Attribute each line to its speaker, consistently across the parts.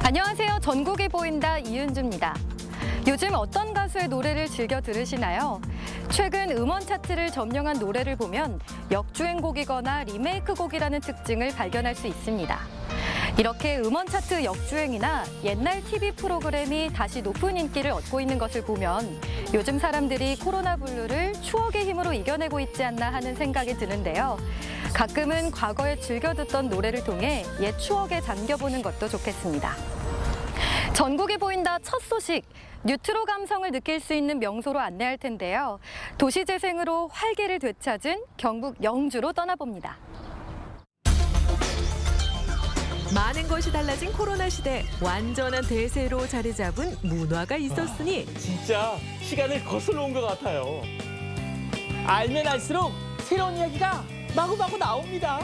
Speaker 1: 안녕하세요. 전국이 보인다 이은주입니다. 요즘 어떤 가수의 노래를 즐겨 들으시나요? 최근 음원 차트를 점령한 노래를 보면 역주행곡이거나 리메이크 곡이라는 특징을 발견할 수 있습니다. 이렇게 음원 차트 역주행이나 옛날 TV 프로그램이 다시 높은 인기를 얻고 있는 것을 보면 요즘 사람들이 코로나 블루를 추억의 힘으로 이겨내고 있지 않나 하는 생각이 드는데요. 가끔은 과거에 즐겨 듣던 노래를 통해 옛 추억에 잠겨보는 것도 좋겠습니다. 전국이 보인다 첫 소식, 뉴트로 감성을 느낄 수 있는 명소로 안내할 텐데요. 도시재생으로 활기를 되찾은 경북 영주로 떠나봅니다.
Speaker 2: 많은 것이 달라진 코로나 시대, 완전한 대세로 자리 잡은 문화가 있었으니
Speaker 3: 진짜 시간을 거슬러 온 것 같아요. 알면 알수록 새로운 이야기가 마구마구 나옵니다.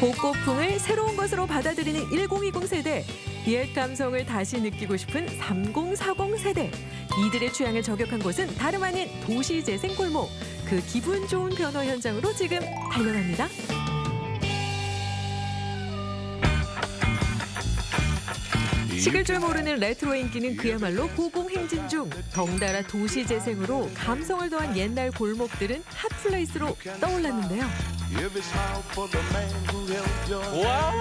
Speaker 2: 복고풍을 새로운 것으로 받아들이는 1020 세대, 옛 감성을 다시 느끼고 싶은 3040 세대. 이들의 취향을 저격한 곳은 다름 아닌 도시재생 골목. 그 기분 좋은 변화 현장으로 지금 달려갑니다. 식을 줄 모르는 레트로 인기는 그야말로 고공행진 중. 덩달아 도시재생으로 감성을 더한 옛날 골목들은 핫플레이스로 떠올랐는데요.
Speaker 3: 와,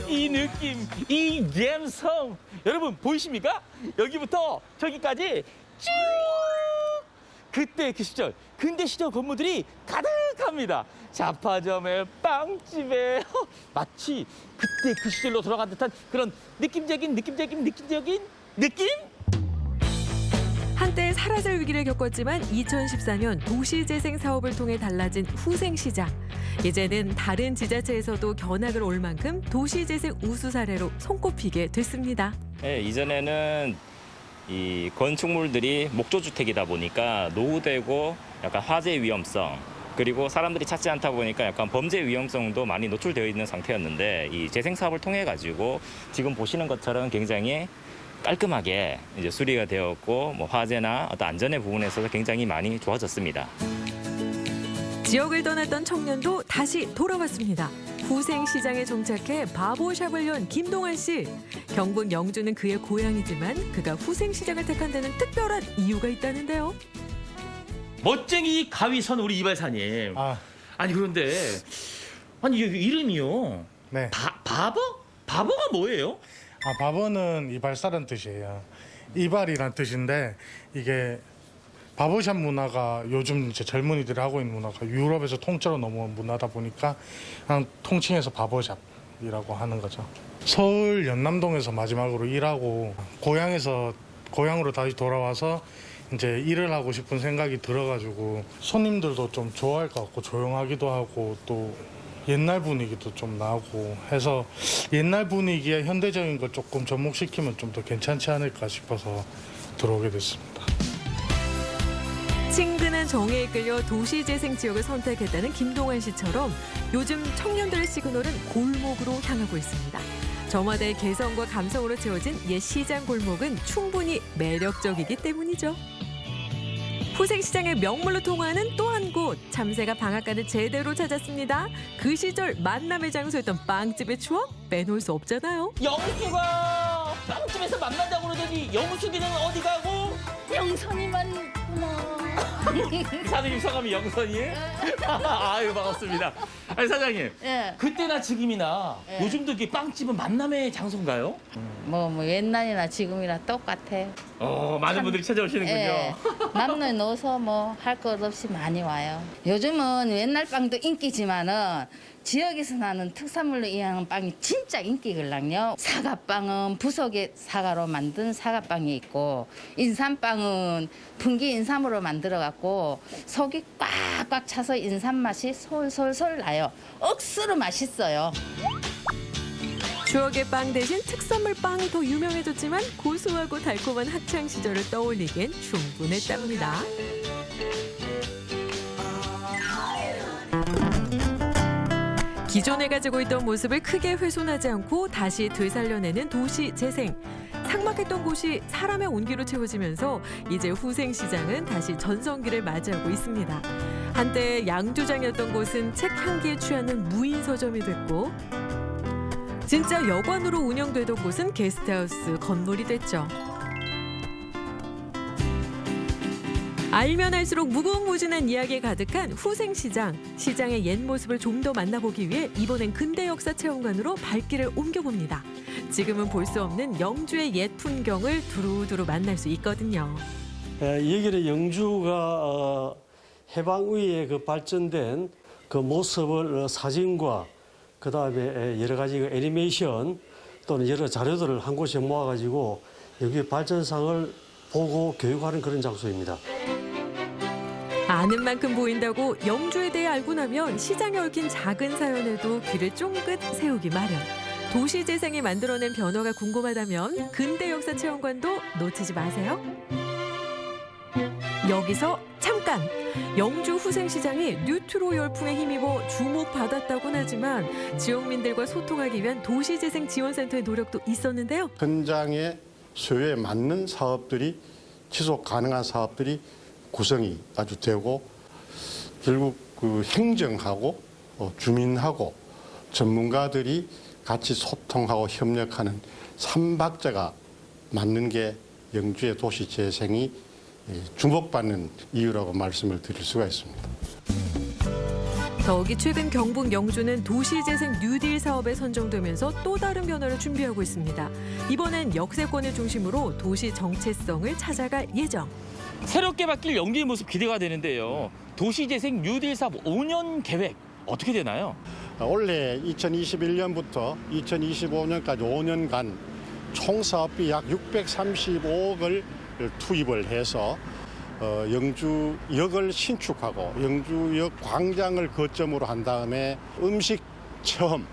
Speaker 3: 이 느낌, 이 감성. 여러분 보이십니까? 여기부터 저기까지 쭉. 그때 그 시절, 근대 시절 건물들이 가득합니다. 잡화점에 빵집에 마치 그때 그 시절로 돌아간 듯한 그런 느낌?
Speaker 2: 한때 사라질 위기를 겪었지만 2014년 도시재생 사업을 통해 달라진 후생시장. 이제는 다른 지자체에서도 견학을 올 만큼 도시재생 우수 사례로 손꼽히게 됐습니다.
Speaker 4: 네, 이전에는 이 건축물들이 목조주택이다 보니까 노후되고 약간 화재 위험성, 그리고 사람들이 찾지 않다 보니까 약간 범죄 위험성도 많이 노출되어 있는 상태였는데, 이 재생 사업을 통해 가지고 지금 보시는 것처럼 굉장히 깔끔하게 이제 수리가 되었고, 뭐 화재나 어떤 안전의 부분에서도 굉장히 많이 좋아졌습니다.
Speaker 2: 지역을 떠났던 청년도 다시 돌아왔습니다. 후생시장에 정착해 바보샵을 연 김동환 씨. 경북 영주는 그의 고향이지만 그가 후생시장을 택한 데는 특별한 이유가 있다는데요.
Speaker 3: 멋쟁이 가위선 우리 이발사님. 아니 그런데 아니 여기 이름이요.
Speaker 5: 네.
Speaker 3: 바버? 바버가 뭐예요?
Speaker 5: 바버는 이발사란 뜻이에요. 이발이란 뜻인데 이게 바버샵 문화가 요즘 이제 젊은이들이 하고 있는 문화가 유럽에서 통째로 넘어온 문화다 보니까 그냥 통칭해서 바버샵이라고 하는 거죠. 서울 연남동에서 마지막으로 일하고 고향으로 다시 돌아와서 이제 일을 하고 싶은 생각이 들어가지고 손님들도 좀 좋아할 것 같고 조용하기도 하고 또 옛날 분위기도 좀 나고 해서 옛날 분위기에 현대적인 걸 조금 접목시키면 좀 더 괜찮지 않을까 싶어서 들어오게 됐습니다.
Speaker 2: 친근한 정에 이끌려 도시재생 지역을 선택했다는 김동환 씨처럼 요즘 청년들의 시그널은 골목으로 향하고 있습니다. 저마다의 개성과 감성으로 채워진 옛 시장 골목은 충분히 매력적이기 때문이죠. 후생시장의 명물로 통하는 또 한 곳, 참새가 방앗간을 제대로 찾았습니다. 그 시절 만남의 장소였던 빵집의 추억 빼놓을 수 없잖아요.
Speaker 3: 영수가 빵집에서 만난다고 그러더니 영숙이는 어디 가고?
Speaker 6: 영선이만 있구나.
Speaker 3: 사장님 성함이 영선이에요? 아유 반갑습니다. 아니 사장님,
Speaker 6: 예.
Speaker 3: 그때나 지금이나
Speaker 6: 예.
Speaker 3: 요즘도 이렇게 빵집은 만남의 장소인가요?
Speaker 6: 뭐 옛날이나 지금이나 똑같아.
Speaker 3: 많은 분들이 찾아오시는군요.
Speaker 6: 예. 남녀노소 뭐 할 것 없이 많이 와요. 요즘은 옛날 빵도 인기지만은 지역에서 나는 특산물로 이용하는 빵이 진짜 인기걸랑요. 사과빵은 부속의 사과로 만든 사과빵이 있고, 인삼빵은 분기 인삼으로 만들어갖고 속이 꽉꽉 차서 인삼 맛이 솔솔솔 나요. 억수로 맛있어요.
Speaker 2: 추억의 빵 대신 특산물 빵이 더 유명해졌지만 고소하고 달콤한 학창 시절을 떠올리기엔 충분했답니다. 기존에 가지고 있던 모습을 크게 훼손하지 않고 다시 되살려내는 도시 재생. 삭막했던 곳이 사람의 온기로 채워지면서 이제 후생시장은 다시 전성기를 맞이하고 있습니다. 한때 양조장이었던 곳은 책 향기에 취하는 무인 서점이 됐고, 진짜 여관으로 운영되던 곳은 게스트하우스 건물이 됐죠. 알면 알수록 무궁무진한 이야기에 가득한 후생시장. 시장의 옛 모습을 좀 더 만나보기 위해 이번엔 근대 역사 체험관으로 발길을 옮겨봅니다. 지금은 볼 수 없는 영주의 옛 풍경을 두루두루 만날 수 있거든요.
Speaker 7: 여기는 영주가 해방 이후에 그 발전된 그 모습을 사진과 그다음에 여러 가지 그 애니메이션 또는 여러 자료들을 한 곳에 모아가지고 여기 발전상을 보고 교육하는 그런 장소입니다.
Speaker 2: 아는 만큼 보인다고 영주에 대해 알고 나면 시장에 얽힌 작은 사연에도 귀를 쫑긋 세우기 마련. 도시재생이 만들어낸 변화가 궁금하다면 근대 역사 체험관도 놓치지 마세요. 여기서 잠깐! 영주 후생시장이 뉴트로 열풍에 힘입어 주목받았다고는 하지만 지역민들과 소통하기 위한 도시재생 지원센터의 노력도 있었는데요.
Speaker 8: 현장의 수요에 맞는 사업들이 지속 가능한 사업들이 구성이 아주 되고 결국 그 행정하고 주민하고 전문가들이 같이 소통하고 협력하는 삼박자가 맞는 게 영주의 도시 재생이 주목받는 이유라고 말씀을 드릴 수가 있습니다.
Speaker 2: 더욱이 최근 경북 영주는 도시재생 뉴딜 사업에 선정되면서 또 다른 변화를 준비하고 있습니다. 이번엔 역세권을 중심으로 도시 정체성을 찾아갈 예정.
Speaker 3: 새롭게 바뀔 영주의 모습 기대가 되는데요. 도시재생 뉴딜 사업 5년 계획 어떻게 되나요?
Speaker 8: 올해 2021년부터 2025년까지 5년간 총 사업비 약 635억을 투입을 해서 영주역을 신축하고 영주역 광장을 거점으로 한 다음에 음식 체험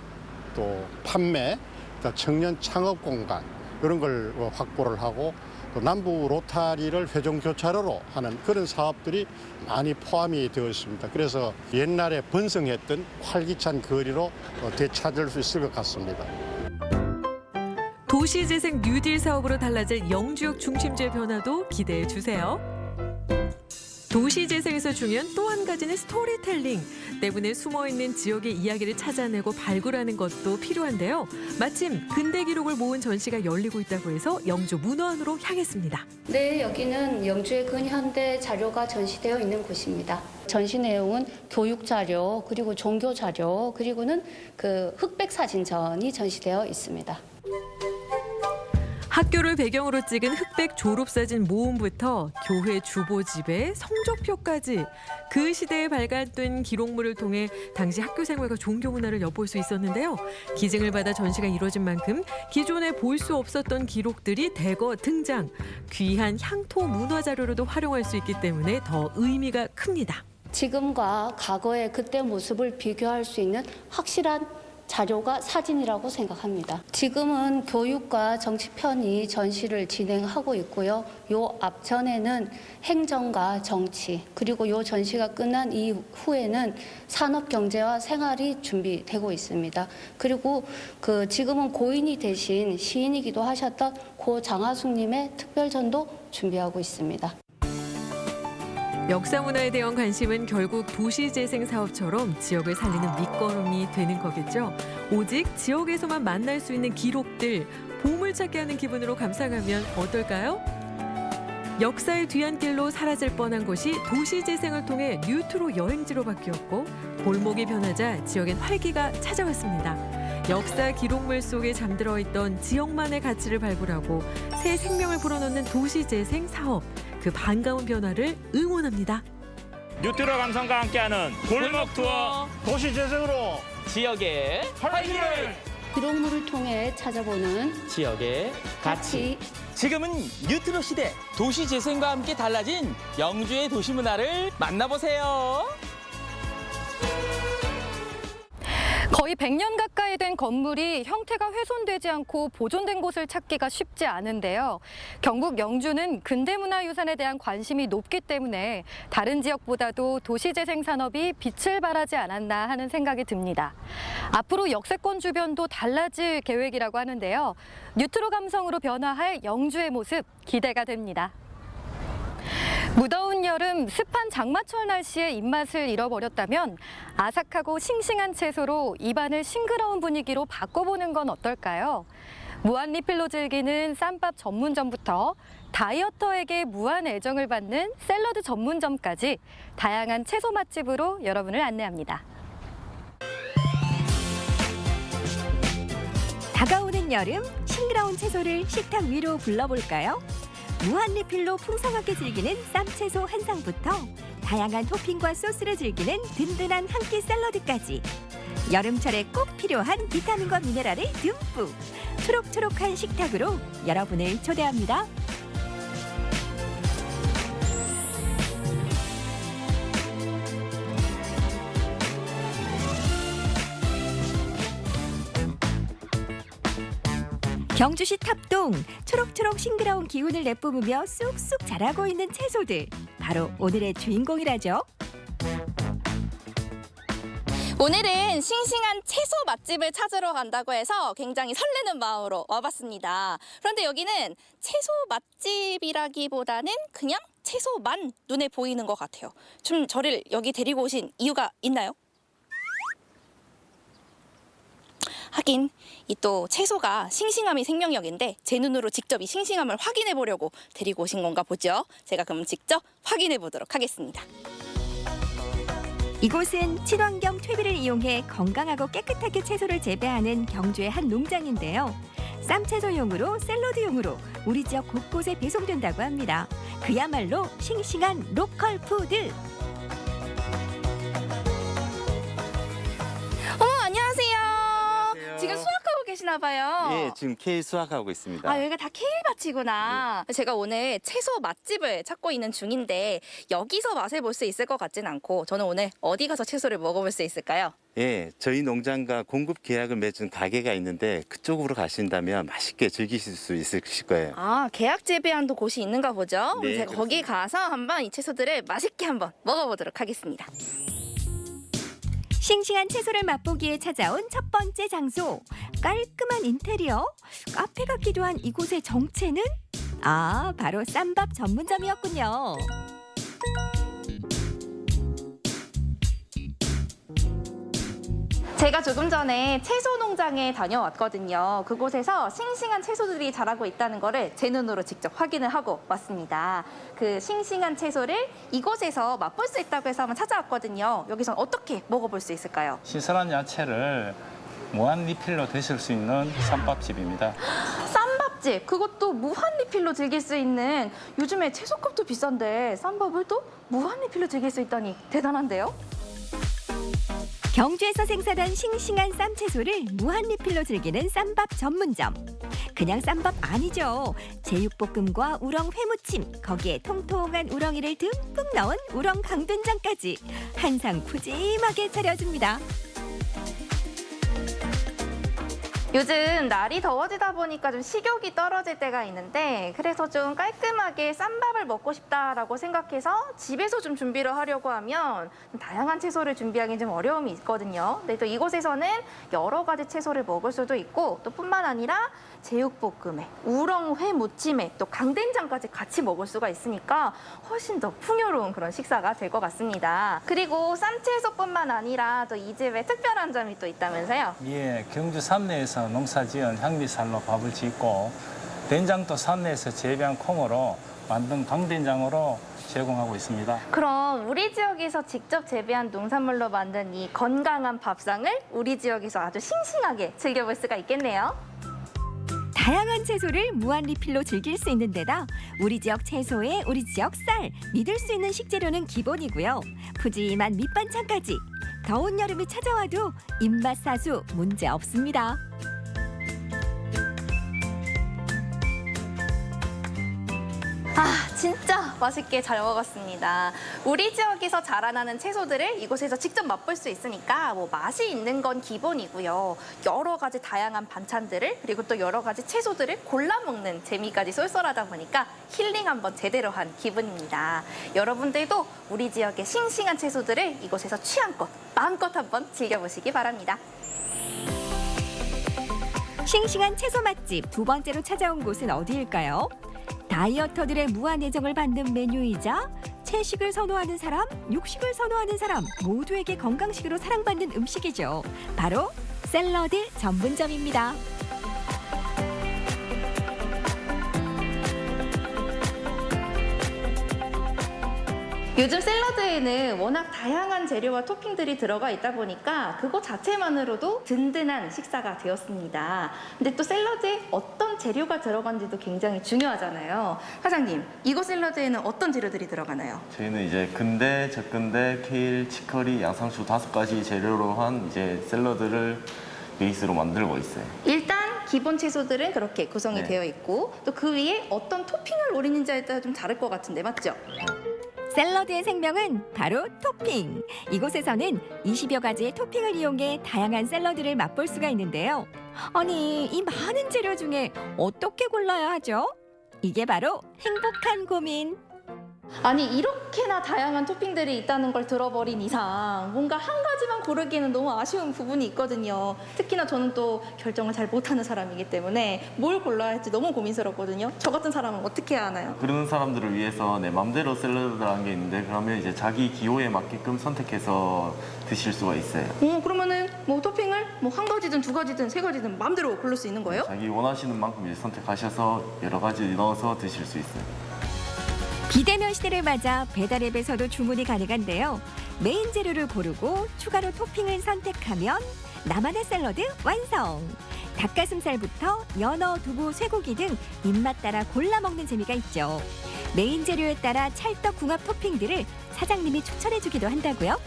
Speaker 8: 또 판매, 또 청년 창업 공간 이런 걸 확보를 하고 또 남부 로타리를 회전 교차로로 하는 그런 사업들이 많이 포함이 되어 있습니다. 그래서 옛날에 번성했던 활기찬 거리로 되찾을 수 있을 것 같습니다.
Speaker 2: 도시재생 뉴딜 사업으로 달라질 영주역 중심지의 변화도 기대해 주세요. 도시재생에서 중요한 또 한 가지는 스토리텔링. 때문에 숨어있는 지역의 이야기를 찾아내고 발굴하는 것도 필요한데요. 마침 근대 기록을 모은 전시가 열리고 있다고 해서 영주 문화원으로 향했습니다.
Speaker 9: 네, 여기는 영주의 근현대 자료가 전시되어 있는 곳입니다. 전시 내용은 교육 자료, 그리고 종교 자료, 그리고는 그 흑백 사진전이 전시되어 있습니다.
Speaker 2: 학교를 배경으로 찍은 흑백 졸업사진 모음부터 교회 주보집에 성적표까지 그 시대에 발간된 기록물을 통해 당시 학교 생활과 종교 문화를 엿볼 수 있었는데요. 기증을 받아 전시가 이루어진 만큼 기존에 볼 수 없었던 기록들이 대거 등장. 귀한 향토 문화 자료로도 활용할 수 있기 때문에 더 의미가 큽니다.
Speaker 9: 지금과 과거의 그때 모습을 비교할 수 있는 확실한 자료가 사진이라고 생각합니다. 지금은 교육과 정치편이 전시를 진행하고 있고요. 요 앞전에는 행정과 정치, 그리고 요 전시가 끝난 이후에는 산업, 경제와 생활이 준비되고 있습니다. 그리고 지금은 고인이 되신 시인이기도 하셨던 고 장하숙님의 특별전도 준비하고 있습니다.
Speaker 2: 역사 문화에 대한 관심은 결국 도시재생 사업처럼 지역을 살리는 밑거름이 되는 거겠죠. 오직 지역에서만 만날 수 있는 기록들, 보물찾기 하는 기분으로 감상하면 어떨까요? 역사의 뒤안길로 사라질 뻔한 곳이 도시재생을 통해 뉴트로 여행지로 바뀌었고 골목이 변하자 지역엔 활기가 찾아왔습니다. 역사 기록물 속에 잠들어 있던 지역만의 가치를 발굴하고 새 생명을 불어넣는 도시재생 사업. 그 반가운 변화를 응원합니다.
Speaker 4: 뉴트로 감성과 함께하는 골목 투어
Speaker 3: 도시재생으로 지역의 활기를
Speaker 9: 기록물을 통해 찾아보는
Speaker 3: 지역의 가치. 지금은 뉴트로 시대 도시재생과 함께 달라진 영주의 도시문화를 만나보세요.
Speaker 1: 거의 100년 가까이 된 건물이 형태가 훼손되지 않고 보존된 곳을 찾기가 쉽지 않은데요. 경북 영주는 근대문화유산에 대한 관심이 높기 때문에 다른 지역보다도 도시재생 산업이 빛을 발하지 않았나 하는 생각이 듭니다. 앞으로 역세권 주변도 달라질 계획이라고 하는데요. 뉴트로 감성으로 변화할 영주의 모습 기대가 됩니다. 무더운 여름 습한 장마철 날씨에 입맛을 잃어버렸다면 아삭하고 싱싱한 채소로 입안을 싱그러운 분위기로 바꿔보는 건 어떨까요? 무한 리필로 즐기는 쌈밥 전문점부터 다이어터에게 무한 애정을 받는 샐러드 전문점까지 다양한 채소 맛집으로 여러분을 안내합니다.
Speaker 10: 다가오는 여름, 싱그러운 채소를 식탁 위로 불러볼까요? 무한 리필로 풍성하게 즐기는 쌈채소 한상부터 다양한 토핑과 소스를 즐기는 든든한 한 끼 샐러드까지 여름철에 꼭 필요한 비타민과 미네랄을 듬뿍 초록초록한 식탁으로 여러분을 초대합니다. 경주시 탑동, 초록초록 싱그러운 기운을 내뿜으며 쑥쑥 자라고 있는 채소들, 바로 오늘의 주인공이라죠.
Speaker 11: 오늘은 싱싱한 채소 맛집을 찾으러 간다고 해서 굉장히 설레는 마음으로 와봤습니다. 그런데 여기는 채소 맛집이라기보다는 그냥 채소만 눈에 보이는 것 같아요. 좀 저를 여기 데리고 오신 이유가 있나요? 하긴 이 또 채소가 싱싱함이 생명력인데 제 눈으로 직접 이 싱싱함을 확인해 보려고 데리고 오신 건가 보죠. 제가 그럼 직접 확인해 보도록 하겠습니다.
Speaker 10: 이곳은 친환경 퇴비를 이용해 건강하고 깨끗하게 채소를 재배하는 경주의 한 농장인데요. 쌈채소용으로 샐러드용으로 우리 지역 곳곳에 배송된다고 합니다. 그야말로 싱싱한 로컬 푸드.
Speaker 11: 어머, 안녕하세요. 지금 수확하고 계시나 봐요.
Speaker 12: 예, 지금 케일 수확하고 있습니다.
Speaker 11: 아, 여기가 다 케일밭이구나. 제가 오늘 채소 맛집을 찾고 있는 중인데 여기서 맛을 볼 수 있을 것 같진 않고 저는 오늘 어디 가서 채소를 먹어볼 수 있을까요?
Speaker 12: 예, 저희 농장과 공급 계약을 맺은 가게가 있는데 그쪽으로 가신다면 맛있게 즐기실 수 있을 거예요.
Speaker 11: 아, 계약 재배하는 곳이 있는가 보죠?
Speaker 12: 네,
Speaker 11: 제가 거기 가서 한번 이 채소들을 맛있게 한번 먹어보도록 하겠습니다.
Speaker 10: 싱싱한 채소를 맛보기에 찾아온 첫 번째 장소. 깔끔한 인테리어, 카페 같기도 한 이곳의 정체는? 아, 바로 쌈밥 전문점이었군요.
Speaker 11: 제가 조금 전에 채소 농장에 다녀왔거든요. 그곳에서 싱싱한 채소들이 자라고 있다는 거를 제 눈으로 직접 확인을 하고 왔습니다. 그 싱싱한 채소를 이곳에서 맛볼 수 있다고 해서 한번 찾아왔거든요. 여기서 어떻게 먹어볼 수 있을까요?
Speaker 13: 신선한 야채를 무한 리필로 드실 수 있는 쌈밥집입니다.
Speaker 11: 쌈밥집, 그것도 무한 리필로 즐길 수 있는, 요즘에 채소값도 비싼데 쌈밥을 또 무한 리필로 즐길 수 있다니 대단한데요?
Speaker 10: 경주에서 생산한 싱싱한 쌈채소를 무한 리필로 즐기는 쌈밥 전문점. 그냥 쌈밥 아니죠. 제육볶음과 우렁 회무침, 거기에 통통한 우렁이를 듬뿍 넣은 우렁 강된장까지 한상 푸짐하게 차려줍니다.
Speaker 11: 요즘 날이 더워지다 보니까 좀 식욕이 떨어질 때가 있는데 그래서 좀 깔끔하게 쌈밥을 먹고 싶다라고 생각해서 집에서 좀 준비를 하려고 하면 좀 다양한 채소를 준비하기 좀 어려움이 있거든요. 근데 또 이곳에서는 여러 가지 채소를 먹을 수도 있고 또 뿐만 아니라 제육볶음에 우렁회 무침에 또 강된장까지 같이 먹을 수가 있으니까 훨씬 더 풍요로운 그런 식사가 될 것 같습니다. 그리고 쌈채소뿐만 아니라 또 이 집에 특별한 점이 또 있다면서요?
Speaker 13: 예, 경주 산내에서 농사지은 향미살로 밥을 짓고 된장도 산내에서 재배한 콩으로 만든 강된장으로 제공하고 있습니다.
Speaker 11: 그럼 우리 지역에서 직접 재배한 농산물로 만든 이 건강한 밥상을 우리 지역에서 아주 싱싱하게 즐겨볼 수가 있겠네요.
Speaker 10: 다양한 채소를 무한 리필로 즐길 수 있는 데다 우리 지역 채소에 우리 지역 쌀, 믿을 수 있는 식재료는 기본이고요. 푸짐한 밑반찬까지 더운 여름이 찾아와도 입맛 사수 문제 없습니다.
Speaker 11: 아, 진짜 맛있게 잘 먹었습니다. 우리 지역에서 자라나는 채소들을 이곳에서 직접 맛볼 수 있으니까 뭐 맛이 있는 건 기본이고요. 여러 가지 다양한 반찬들을 그리고 또 여러 가지 채소들을 골라 먹는 재미까지 쏠쏠하다 보니까 힐링 한번 제대로 한 기분입니다. 여러분들도 우리 지역의 싱싱한 채소들을 이곳에서 취향껏 마음껏 한번 즐겨보시기 바랍니다.
Speaker 10: 싱싱한 채소 맛집 두 번째로 찾아온 곳은 어디일까요? 다이어터들의 무한 애정을 받는 메뉴이자 채식을 선호하는 사람, 육식을 선호하는 사람 모두에게 건강식으로 사랑받는 음식이죠. 바로 샐러드 전문점입니다.
Speaker 11: 요즘 샐러드에는 워낙 다양한 재료와 토핑들이 들어가 있다 보니까 그거 자체만으로도 든든한 식사가 되었습니다. 근데 또 샐러드에 어떤 재료가 들어간지도 굉장히 중요하잖아요. 사장님, 이거 샐러드에는 어떤 재료들이 들어가나요?
Speaker 14: 저희는 이제 근대, 적근대, 케일, 치커리, 양상추 5가지 재료로 한 이제 샐러드를 베이스로 만들고 있어요.
Speaker 11: 일단 기본 채소들은 그렇게 구성이
Speaker 14: 네.
Speaker 11: 되어 있고 또 그 위에 어떤 토핑을 올리는지에 따라 좀 다를 것 같은데 맞죠?
Speaker 10: 샐러드의 생명은 바로 토핑. 이곳에서는 20여 가지의 토핑을 이용해 다양한 샐러드를 맛볼 수가 있는데요. 아니, 이 많은 재료 중에 어떻게 골라야 하죠? 이게 바로 행복한 고민.
Speaker 11: 아니 이렇게나 다양한 토핑들이 있다는 걸 들어버린 이상 뭔가 한 가지만 고르기에는 너무 아쉬운 부분이 있거든요. 특히나 저는 또 결정을 잘 못하는 사람이기 때문에 뭘 골라야 할지 너무 고민스럽거든요. 저 같은 사람은 어떻게 해야 하나요?
Speaker 14: 그런 사람들을 위해서 내 맘대로 샐러드라는 게 있는데 그러면 이제 자기 기호에 맞게끔 선택해서 드실 수가 있어요.
Speaker 11: 그러면은 뭐 토핑을 뭐 한 가지든 두 가지든 세 가지든 마음대로 고를 수 있는 거예요?
Speaker 14: 자기 원하시는 만큼 이제 선택하셔서 여러 가지 넣어서 드실 수 있어요.
Speaker 10: 비대면 시대를 맞아 배달앱에서도 주문이 가능한데요. 메인 재료를 고르고 추가로 토핑을 선택하면 나만의 샐러드 완성! 닭가슴살부터 연어, 두부, 쇠고기 등 입맛 따라 골라 먹는 재미가 있죠. 메인 재료에 따라 찰떡 궁합 토핑들을 사장님이 추천해주기도 한다고요.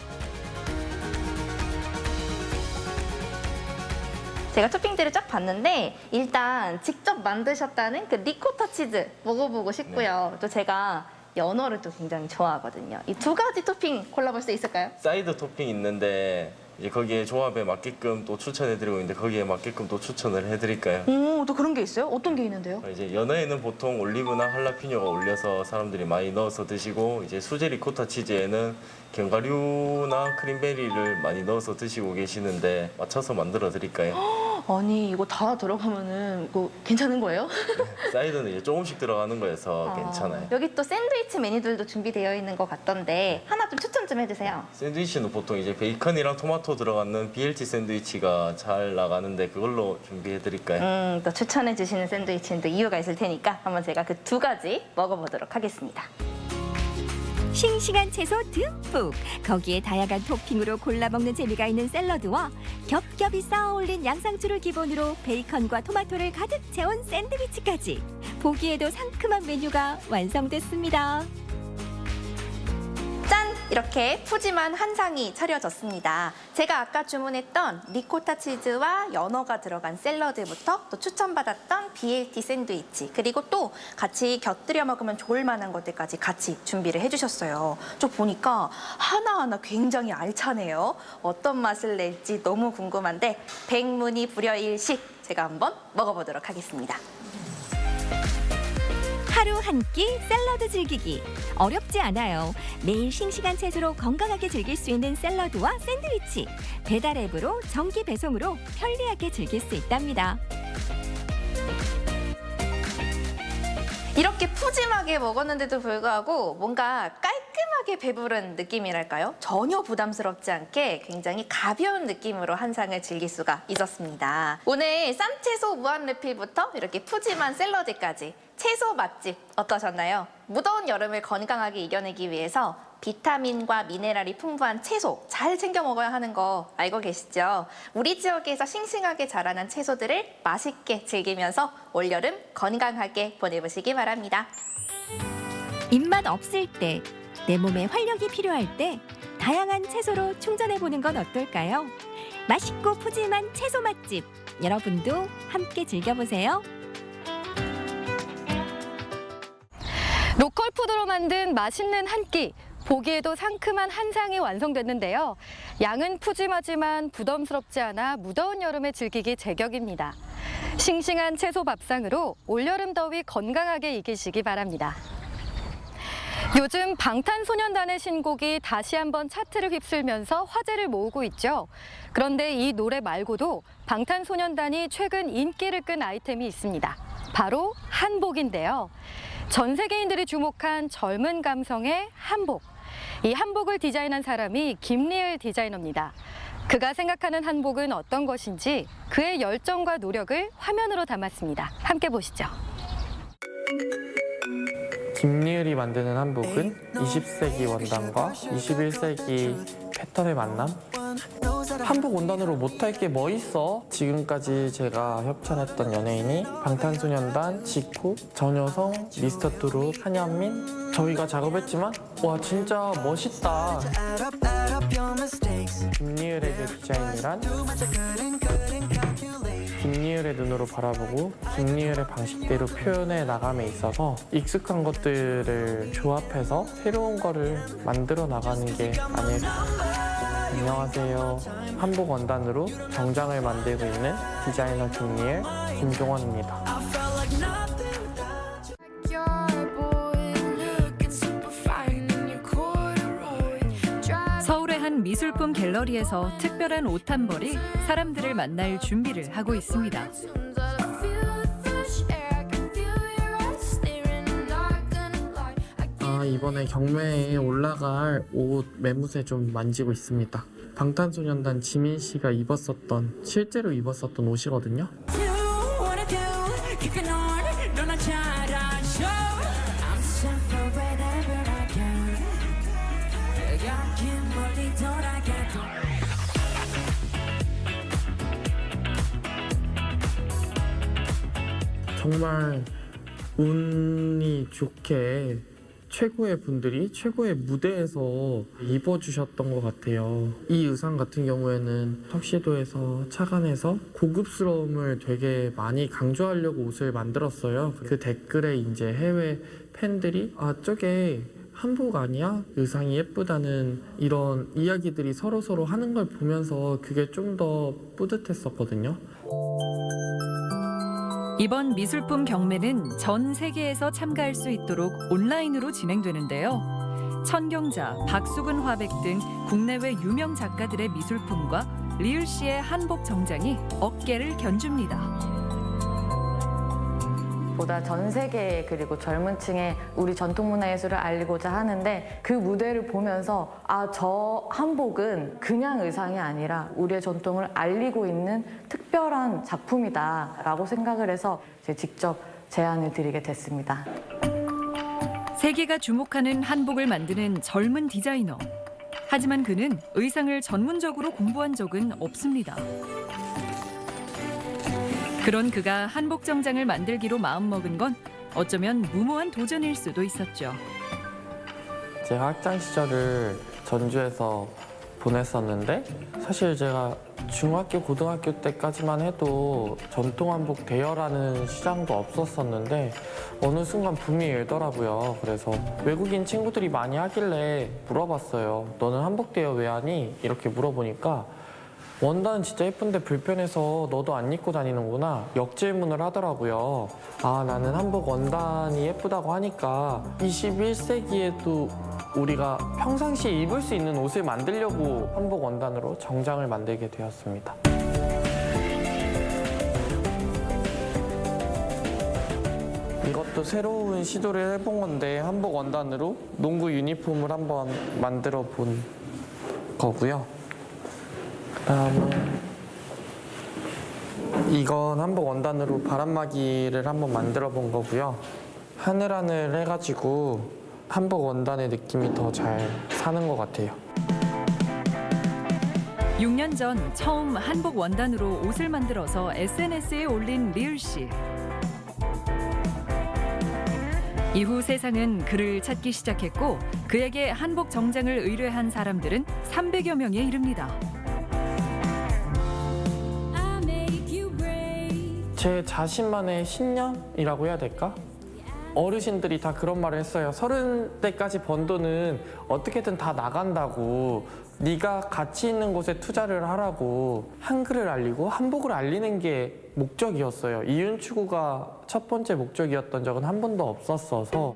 Speaker 11: 제가 토핑들을 쫙 봤는데 일단 직접 만드셨다는 그 리코타 치즈 먹어보고 싶고요. 또 제가 연어를 또 굉장히 좋아하거든요. 이 두 가지 토핑 골라볼 수 있을까요?
Speaker 14: 사이드 토핑 있는데 이제 거기에 조합에 맞게끔 또 추천해드리고 있는데 거기에 맞게끔 또 추천을 해드릴까요?
Speaker 11: 오, 또 그런 게 있어요? 어떤 게 있는데요?
Speaker 14: 이제 연어에는 보통 올리브나 할라피뇨가 올려서 사람들이 많이 넣어서 드시고 이제 수제 리코타 치즈에는 견과류나 크림베리를 많이 넣어서 드시고 계시는데 맞춰서 만들어 드릴까요?
Speaker 11: 아니 이거 다 들어가면은 이거 괜찮은 거예요?
Speaker 14: 사이드는 이제 조금씩 들어가는 거여서 괜찮아요.
Speaker 11: 여기 또 샌드위치 메뉴들도 준비되어 있는 것 같던데 하나 좀 추천 좀 해주세요.
Speaker 14: 샌드위치는 보통 이제 베이컨이랑 토마토 들어가는 BLT 샌드위치가 잘 나가는데 그걸로 준비해 드릴까요?
Speaker 11: 또 추천해 주시는 샌드위치는 또 이유가 있을 테니까 한번 제가 그 두 가지 먹어보도록 하겠습니다.
Speaker 10: 싱싱한 채소 듬뿍, 거기에 다양한 토핑으로 골라 먹는 재미가 있는 샐러드와 겹겹이 쌓아 올린 양상추를 기본으로 베이컨과 토마토를 가득 채운 샌드위치까지 보기에도 상큼한 메뉴가 완성됐습니다.
Speaker 11: 짠! 이렇게 푸짐한 한상이 차려졌습니다. 제가 아까 주문했던 리코타 치즈와 연어가 들어간 샐러드부터 또 추천받았던 BLT 샌드위치 그리고 또 같이 곁들여 먹으면 좋을 만한 것들까지 같이 준비를 해주셨어요. 좀 보니까 하나하나 굉장히 알차네요. 어떤 맛을 낼지 너무 궁금한데 백문이 불여일식 제가 한번 먹어보도록 하겠습니다.
Speaker 10: 하루 한 끼 샐러드 즐기기. 어렵지 않아요. 매일 싱싱한 채소로 건강하게 즐길 수 있는 샐러드와 샌드위치. 배달 앱으로 정기 배송으로 편리하게 즐길 수 있답니다.
Speaker 11: 이렇게 푸짐하게 먹었는데도 불구하고 뭔가 깔끔하게 배부른 느낌이랄까요? 전혀 부담스럽지 않게 굉장히 가벼운 느낌으로 한상을 즐길 수가 있었습니다. 오늘 쌈채소 무한리필부터 이렇게 푸짐한 샐러드까지 채소 맛집 어떠셨나요? 무더운 여름을 건강하게 이겨내기 위해서 비타민과 미네랄이 풍부한 채소 잘 챙겨 먹어야 하는 거 알고 계시죠? 우리 지역에서 싱싱하게 자라난 채소들을 맛있게 즐기면서 올여름 건강하게 보내보시기 바랍니다.
Speaker 10: 입맛 없을 때, 내 몸에 활력이 필요할 때 다양한 채소로 충전해보는 건 어떨까요? 맛있고 푸짐한 채소 맛집, 여러분도 함께 즐겨보세요.
Speaker 1: 로컬 푸드로 만든 맛있는 한 끼. 보기에도 상큼한 한상이 완성됐는데요. 양은 푸짐하지만 부담스럽지 않아 무더운 여름에 즐기기 제격입니다. 싱싱한 채소 밥상으로 올여름 더위 건강하게 이기시기 바랍니다. 요즘 방탄소년단의 신곡이 다시 한번 차트를 휩쓸면서 화제를 모으고 있죠. 그런데 이 노래 말고도 방탄소년단이 최근 인기를 끈 아이템이 있습니다. 바로 한복인데요. 전 세계인들이 주목한 젊은 감성의 한복. 이 한복을 디자인한 사람이 김리을 디자이너입니다. 그가 생각하는 한복은 어떤 것인지 그의 열정과 노력을 화면으로 담았습니다. 함께 보시죠.
Speaker 15: 김리을이 만드는 한복은 20세기 원단과 21세기 패턴의 만남? 한복 원단으로 못할 게 뭐 있어? 지금까지 제가 협찬했던 연예인이 방탄소년단, 지코, 전효성, 미스터트롯, 한현민 저희가 작업했지만 와 진짜 멋있다. 김리을의 디자인이란 김리을의 눈으로 바라보고 김리을의 방식대로 표현해 나감에 있어서 익숙한 것들을 조합해서 새로운 거를 만들어 나가는 게 아닐까. 안녕하세요. 한복 원단으로 정장을 만들고 있는 디자이너 김리을 김종원입니다.
Speaker 2: 서울의 한 미술품 갤러리에서 특별한 옷 한 벌이 사람들을 만날 준비를 하고 있습니다.
Speaker 15: 이번에 경매에 올라갈 옷 매무새 좀 만지고 있습니다. 방탄소년단 지민 씨가 입었었던, 실제로 입었었던 옷이거든요. 정말 운이 좋게 최고의 분들이 최고의 무대에서 입어주셨던 것 같아요. 이 의상 같은 경우에는 턱시도에서 착안해서 고급스러움을 되게 많이 강조하려고 옷을 만들었어요. 그 댓글에 이제 해외 팬들이 저게 한복 아니야? 의상이 예쁘다는 이런 이야기들이 서로 하는 걸 보면서 그게 좀 더 뿌듯했었거든요.
Speaker 2: 이번 미술품 경매는 전 세계에서 참가할 수 있도록 온라인으로 진행되는데요. 천경자, 박수근 화백 등 국내외 유명 작가들의 미술품과 리을 씨의 한복 정장이 어깨를 견줍니다.
Speaker 16: 보다 전 세계 그리고 젊은 층에 우리 전통문화예술을 알리고자 하는데 그 무대를 보면서 저 한복은 그냥 의상이 아니라 우리의 전통을 알리고 있는 특별한 작품이다라고 생각을 해서 직접 제안을 드리게 됐습니다.
Speaker 2: 세계가 주목하는 한복을 만드는 젊은 디자이너. 하지만 그는 의상을 전문적으로 공부한 적은 없습니다. 그런 그가 한복 정장을 만들기로 마음먹은 건 어쩌면 무모한 도전일 수도 있었죠.
Speaker 15: 제가 학창 시절을 전주에서 보냈었는데 사실 제가 중학교, 고등학교 때까지만 해도 전통 한복 대여라는 시장도 없었었는데 어느 순간 붐이 일더라고요. 그래서 외국인 친구들이 많이 하길래 물어봤어요. 너는 한복 대여 왜 하니? 이렇게 물어보니까 원단은 진짜 예쁜데 불편해서 너도 안 입고 다니는구나 역질문을 하더라고요. 나는 한복 원단이 예쁘다고 하니까 21세기에도 우리가 평상시에 입을 수 있는 옷을 만들려고 한복 원단으로 정장을 만들게 되었습니다. 이것도 새로운 시도를 해본 건데 한복 원단으로 농구 유니폼을 한번 만들어 본 거고요. 그다음에 이건 한복 원단으로 바람막이를 한번 만들어 본 거고요. 하늘하늘 해가지고 한복 원단의 느낌이 더 잘 사는 것 같아요.
Speaker 2: 6년 전 처음 한복 원단으로 옷을 만들어서 SNS에 올린 리을 씨. 이후 세상은 그를 찾기 시작했고 그에게 한복 정장을 의뢰한 사람들은 300여 명에 이릅니다.
Speaker 15: 제 자신만의 신념이라고 해야 될까? 어르신들이 다 그런 말을 했어요. 30대까지 번 돈은 어떻게든 다 나간다고. 네가 가치 있는 곳에 투자를 하라고. 한글을 알리고 한복을 알리는 게 목적이었어요. 이윤 추구가 첫 번째 목적이었던 적은 한 번도 없었어서.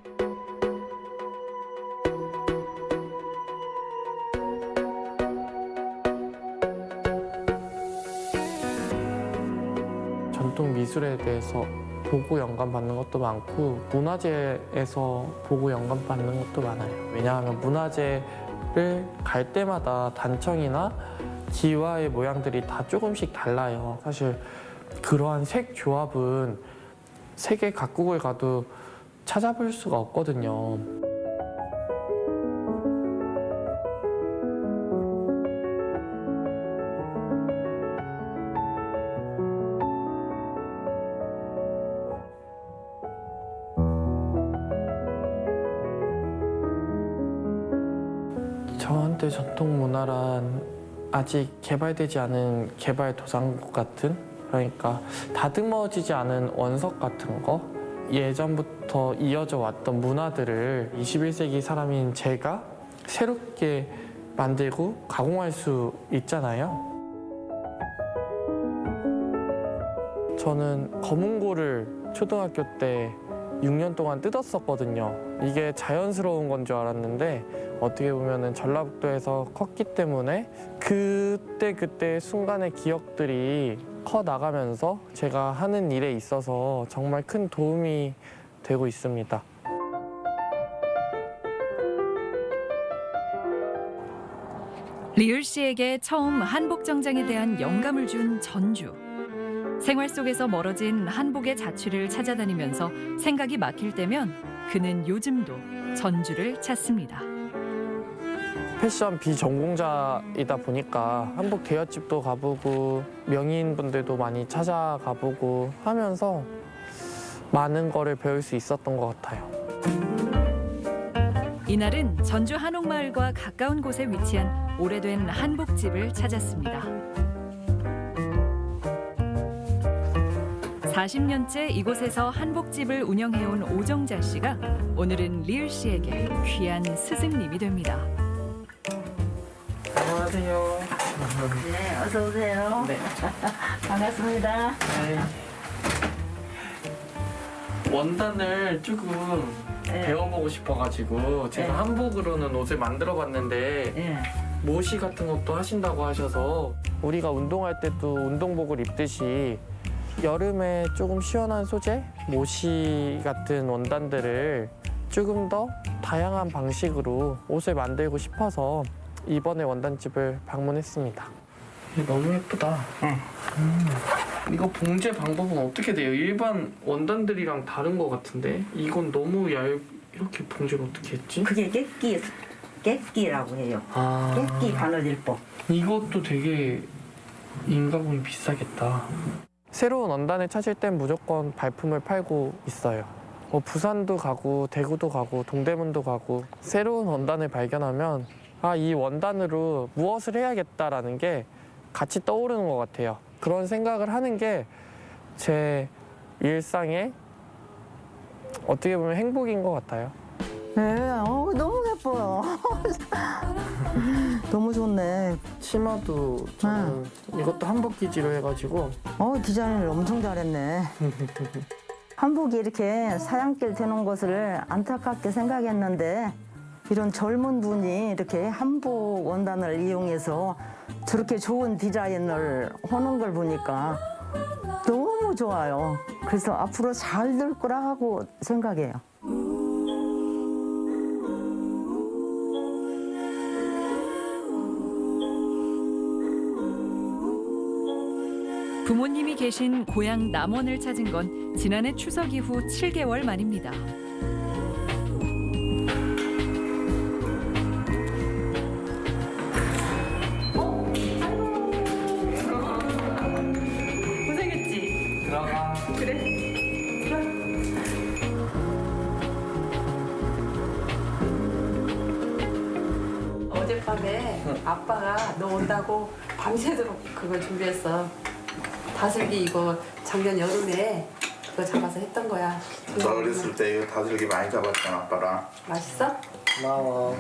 Speaker 15: 전통 미술에 대해서 보고 영감 받는 것도 많고 문화재에서 보고 영감 받는 것도 많아요. 왜냐하면 문화재를 갈 때마다 단청이나 기와의 모양들이 다 조금씩 달라요. 사실 그러한 색 조합은 세계 각국을 가도 찾아볼 수가 없거든요. 저한테 전통 문화란 아직 개발되지 않은 개발도상국 같은, 그러니까 다듬어지지 않은 원석 같은 거, 예전부터 이어져 왔던 문화들을 21세기 사람인 제가 새롭게 만들고 가공할 수 있잖아요. 저는 검은고를 초등학교 때 6년 동안 뜯었었거든요. 이게 자연스러운 건 줄 알았는데 어떻게 보면은 전라북도에서 컸기 때문에 그때 순간의 기억들이 커 나가면서 제가 하는 일에 있어서 정말 큰 도움이 되고 있습니다.
Speaker 17: 리을 씨에게 처음 한복 정장에 대한 영감을 준 전주. 생활 속에서 멀어진 한복의 자취를 찾아다니면서 생각이 막힐 때면 그는 요즘도 전주를 찾습니다.
Speaker 15: 패션 비전공자이다 보니까 한복 대여집도 가보고 명인분들도 많이 찾아가보고 하면서 많은 거를 배울 수 있었던 것 같아요.
Speaker 17: 이날은 전주 한옥마을과 가까운 곳에 위치한 오래된 한복집을 찾았습니다. 40년째 이곳에서 한복집을 운영해온 오정자 씨가 오늘은 리을 씨에게 귀한 스승님이 됩니다.
Speaker 15: 안녕하세요.
Speaker 6: 네, 어서 오세요.
Speaker 15: 네.
Speaker 6: 반갑습니다.
Speaker 15: 원단을 조금 배워보고 싶어가지고 제가 한복으로는 옷을 만들어봤는데 모시 같은 것도 하신다고 하셔서 우리가 운동할 때도 운동복을 입듯이 여름에 조금 시원한 소재, 모시 같은 원단들을 조금 더 다양한 방식으로 옷을 만들고 싶어서 이번에 원단집을 방문했습니다. 너무 예쁘다. 이거 봉제 방법은 어떻게 돼요? 일반 원단들이랑 다른 것 같은데 이건 너무 이렇게 봉제를 어떻게 했지?
Speaker 18: 그게 객기라고 해요. 객기 바느질법.
Speaker 15: 이것도 되게 인가공이 비싸겠다. 새로운 원단을 찾을 땐 무조건 발품을 팔고 있어요. 부산도 가고 대구도 가고 동대문도 가고 새로운 원단을 발견하면 이 원단으로 무엇을 해야겠다라는 게 같이 떠오르는 것 같아요. 그런 생각을 하는 게 제 일상의 어떻게 보면 행복인 것 같아요.
Speaker 18: 네, 너무 예뻐요. 너무 좋네.
Speaker 15: 치마도 저는 이것도 한복 기지로 해가지고
Speaker 18: 디자인을 엄청 잘했네. 한복이 이렇게 사양길 되는 것을 안타깝게 생각했는데 이런 젊은 분이 이렇게 한복 원단을 이용해서 저렇게 좋은 디자인을 하는 걸 보니까 너무 좋아요. 그래서 앞으로 잘 될 거라 하고 생각해요.
Speaker 17: 부모님이 계신 고향 남원을 찾은 건 지난해 추석 이후 7개월 만입니다.
Speaker 15: 고생했지? 들어가.
Speaker 17: 그래.
Speaker 19: 어젯밤에 아빠가 너 온다고 밤새도록 그걸 준비했어. 다슬기 이거 작년 여름에 그거 잡아서 했던 거야.
Speaker 20: 너 어렸을 때 이거 다슬기 많이 잡았잖아 아빠랑.
Speaker 19: 맛있어?
Speaker 15: 고마워.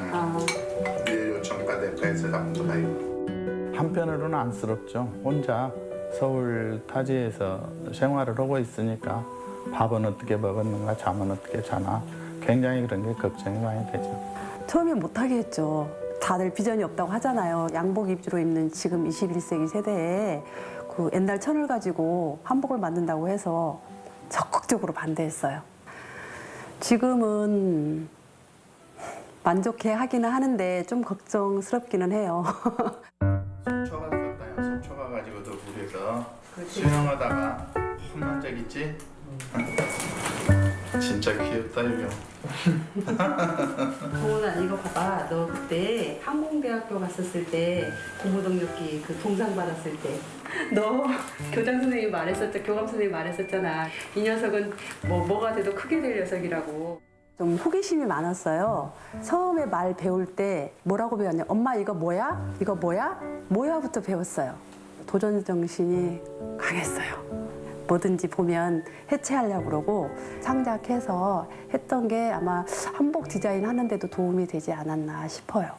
Speaker 20: 일 요청과 대가에서 잡은 거다 이거.
Speaker 21: 한편으로는 안쓰럽죠. 혼자 서울 타지에서 생활을 하고 있으니까 밥은 어떻게 먹었는가, 잠은 어떻게 자나 굉장히 그런 게 걱정이 많이 되죠.
Speaker 22: 처음엔 못하게 했죠. 다들 비전이 없다고 하잖아요. 양복 위주로 입는 지금 21세기 세대에
Speaker 19: 그 옛날 천을 가지고 한복을 만든다고 해서 적극적으로 반대했어요. 지금은 만족해 하기는 하는데 좀 걱정스럽기는 해요.
Speaker 21: 속초가 썼다요. 속초가 가지고 더 불에서 수영하다가 혼난 적 있지? 진짜 귀엽다 이거.
Speaker 19: 동훈아 이거 봐봐. 너 그때 항공대학교 갔었을 때 고무동력기 그 동상 받았을 때 너 교장 선생님이 말했었죠. 교감 선생님이 말했었잖아. 이 녀석은 뭐가 돼도 크게 될 녀석이라고. 좀 호기심이 많았어요. 처음에 말 배울 때 뭐라고 배웠냐. 엄마 이거 뭐야? 이거 뭐야? 뭐야부터 배웠어요. 도전 정신이 강했어요. 뭐든지 보면 해체하려고 그러고 창작해서 했던 게 아마 한복 디자인 하는데도 도움이 되지 않았나 싶어요.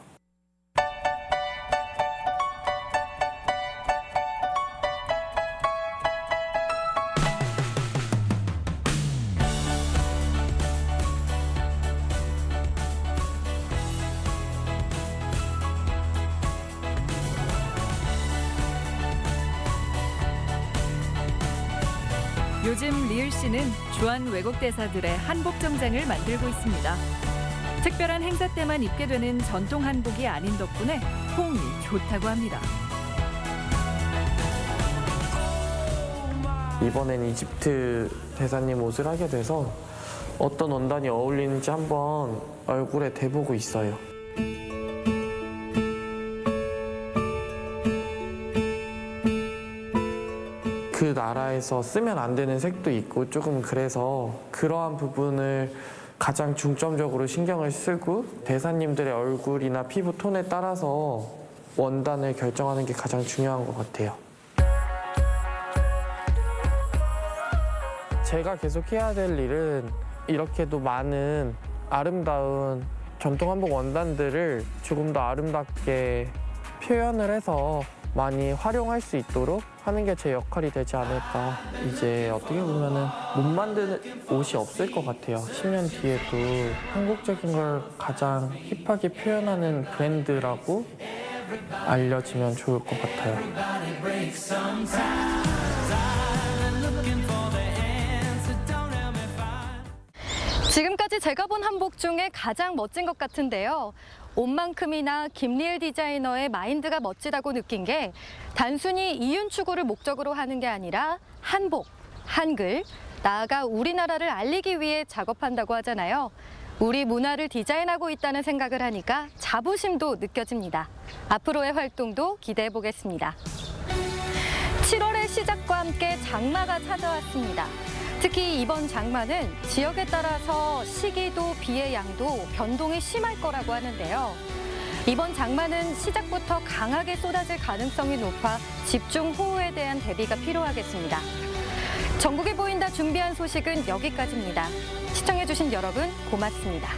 Speaker 17: 요즘 리을 씨는 주한 외국 대사들의 한복 정장을 만들고 있습니다. 특별한 행사 때만 입게 되는 전통 한복이 아닌 덕분에 호응이 좋다고 합니다.
Speaker 15: 이번엔 이집트 대사님 옷을 하게 돼서 어떤 원단이 어울리는지 한번 얼굴에 대보고 있어요. 그 나라에서 쓰면 안 되는 색도 있고 조금 그래서 그러한 부분을 가장 중점적으로 신경을 쓰고 대사님들의 얼굴이나 피부 톤에 따라서 원단을 결정하는 게 가장 중요한 것 같아요. 제가 계속 해야 될 일은 이렇게도 많은 아름다운 전통 한복 원단들을 조금 더 아름답게 표현을 해서 많이 활용할 수 있도록 하는 게 제 역할이 되지 않을까. 이제 어떻게 보면은 못 만드는 옷이 없을 것 같아요. 10년 뒤에도 한국적인 걸 가장 힙하게 표현하는 브랜드라고 알려지면 좋을 것 같아요.
Speaker 1: 지금까지 제가 본 한복 중에 가장 멋진 것 같은데요. 옷만큼이나 김리엘 디자이너의 마인드가 멋지다고 느낀 게 단순히 이윤 추구를 목적으로 하는 게 아니라 한복, 한글, 나아가 우리나라를 알리기 위해 작업한다고 하잖아요. 우리 문화를 디자인하고 있다는 생각을 하니까 자부심도 느껴집니다. 앞으로의 활동도 기대해 보겠습니다. 7월의 시작과 함께 장마가 찾아왔습니다. 특히 이번 장마는 지역에 따라서 시기도 비의 양도 변동이 심할 거라고 하는데요. 이번 장마는 시작부터 강하게 쏟아질 가능성이 높아 집중호우에 대한 대비가 필요하겠습니다. 전국에 보인다 준비한 소식은 여기까지입니다. 시청해주신 여러분 고맙습니다.